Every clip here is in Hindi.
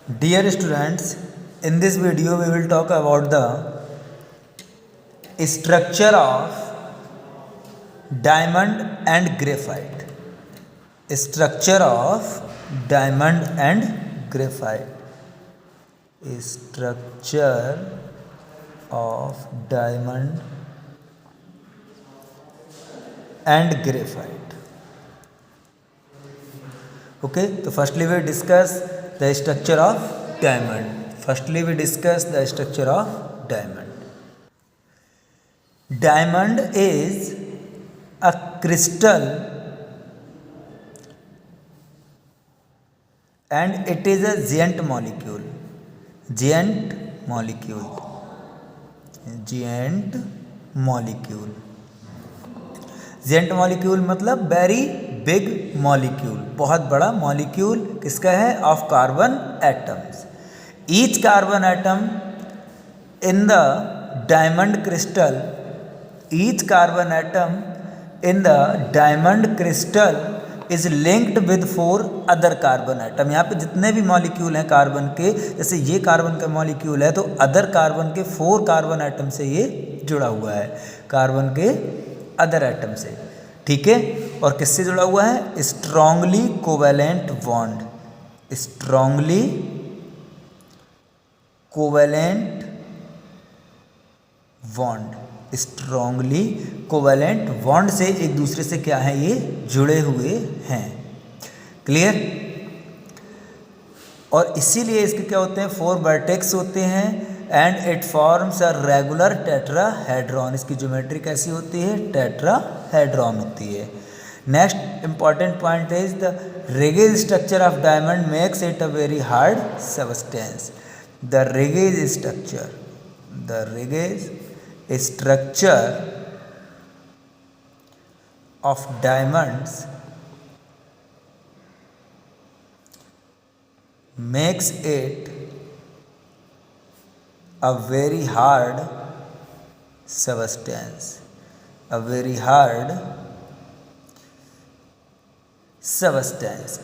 Dear students, in this video we will talk about the structure of diamond and graphite. Structure of diamond and graphite. Structure of diamond and graphite. Okay, so firstly we discuss the structure of diamond. Diamond is a crystal and it is a giant molecule. Giant molecule मतलब वेरी बिग मॉलिक्यूल, बहुत बड़ा मॉलिक्यूल किसका है? Of carbon atoms. Each carbon atom in the diamond crystal is linked with 4 other carbon atom. यहाँ पे जितने भी मॉलिक्यूल हैं कार्बन के, जैसे ये कार्बन का मॉलिक्यूल है तो अदर कार्बन के 4 कार्बन एटम से ये जुड़ा हुआ है, कार्बन के अदर एटम से. ठीक है, और किससे जुड़ा हुआ है? Strongly covalent bond. Strongly covalent bond से एक दूसरे से क्या है? ये जुड़े हुए हैं. क्लियर? और इसीलिए इसके क्या होते हैं? 4 वर्टेक्स होते हैं and it forms a regular tetrahedron. इसकी ज्योमेट्री कैसी होती है? टेट्राहेड्रॉन होती है. Next important point is the rigid structure of diamond makes it a very hard substance. The rigid structure of diamonds makes it a very hard substance.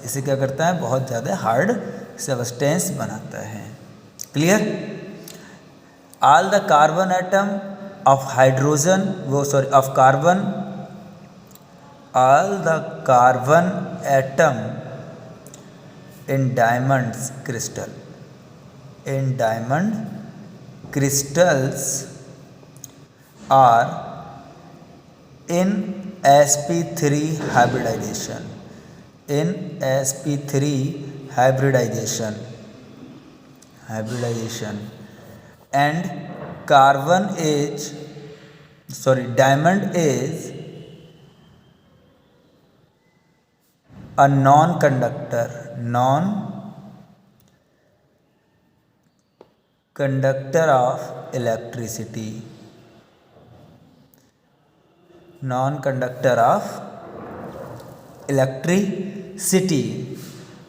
इसे क्या करता है? बहुत ज़्यादा हार्ड सब्सटेंस बनाता है. Clear? All the carbon atom of carbon, all the carbon atom in diamond crystals are in sp3 hybridization. And diamond is a non-conductor of electricity.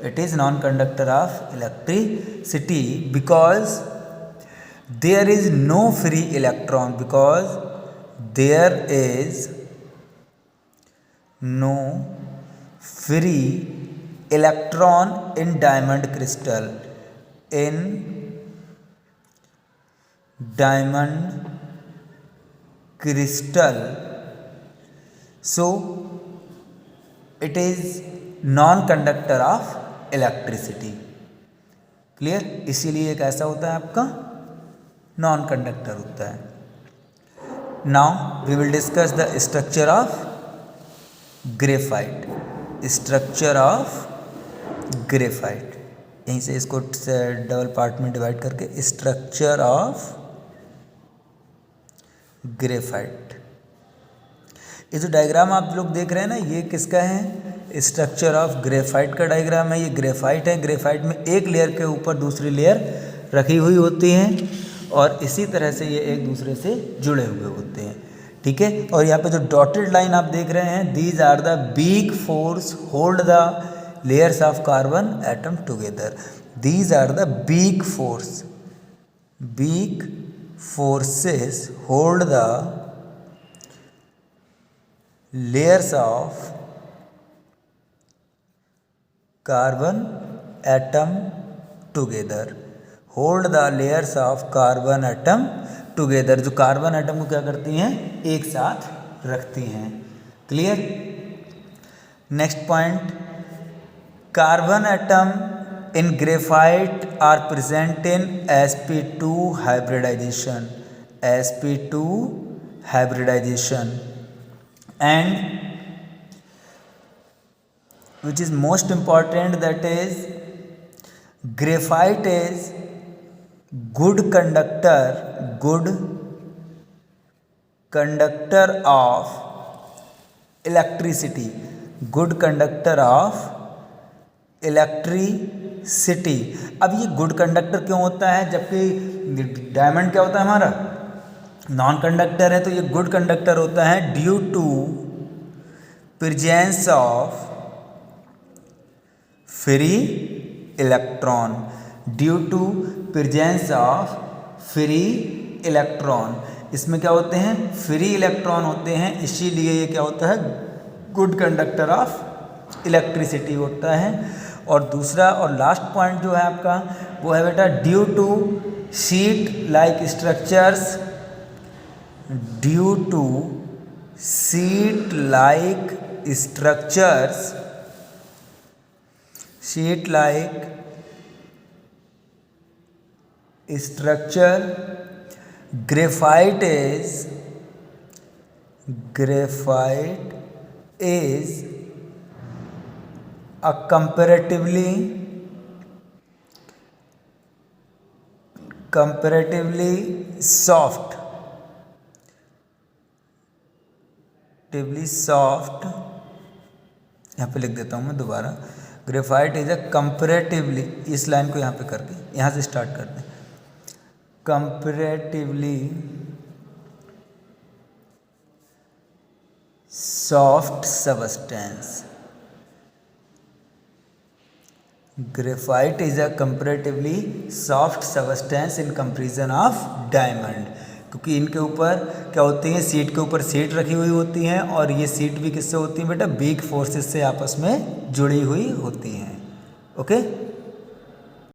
It is non-conductor of electricity because there is no free electron. In diamond crystal. So it is non-conductor of electricity. Clear? इसीलिए एक ऐसा होता है आपका नॉन कंडक्टर होता है. Now we will discuss the structure of graphite. यहीं से इसको डबल पार्ट में डिवाइड करके स्ट्रक्चर ऑफ ग्रेफाइट. ये जो डायग्राम आप लोग देख रहे हैं ना, ये किसका है? स्ट्रक्चर ऑफ ग्रेफाइट का डायग्राम है. ये ग्रेफाइट है. ग्रेफाइट में एक लेयर के ऊपर दूसरी लेयर रखी हुई होती है और इसी तरह से ये एक दूसरे से जुड़े हुए होते हैं. ठीक है, और यहाँ पे जो डॉटेड लाइन आप देख रहे हैं, these are the big force hold the layers of carbon atom together. These are the big forces hold the layers of carbon atom together, hold the layers of carbon atom together, जो कार्बन एटम को क्या करती हैं, एक साथ रखती हैं। Clear. Next point, carbon atom in graphite are present in sp2 hybridization, sp2 hybridization, and which is most important, that is graphite is good conductor of electricity, good conductor of electricity। अब ये गुड कंडक्टर क्यों होता है, जबकि डायमंड क्या होता है हमारा, नॉन कंडक्टर है, तो ये गुड कंडक्टर होता है due to presence of free electron, due to presence of free electron. इसमें क्या होते हैं, फ्री इलेक्ट्रॉन होते हैं, इसीलिए ये क्या होता है, गुड कंडक्टर ऑफ इलेक्ट्रिसिटी होता है। और दूसरा और लास्ट पॉइंट जो है आपका वो है बेटा, due to sheet like structures, due to sheet like structures, sheet like structure, graphite is a comparatively soft, यहाँ पे लिख देता हूँ मैं दोबारा, ग्रेफाइट इज अ कंपैरेटिवली, इस लाइन को यहाँ पे करके यहाँ से स्टार्ट करते हैं, comparatively soft substance, graphite is a comparatively soft substance in comparison of diamond, क्योंकि इनके ऊपर क्या होती है, सीट के ऊपर सीट रखी हुई होती हैं, और ये सीट भी किससे होती है बेटा, वीक फोर्सेस से आपस में जुड़ी हुई होती हैं। ओके।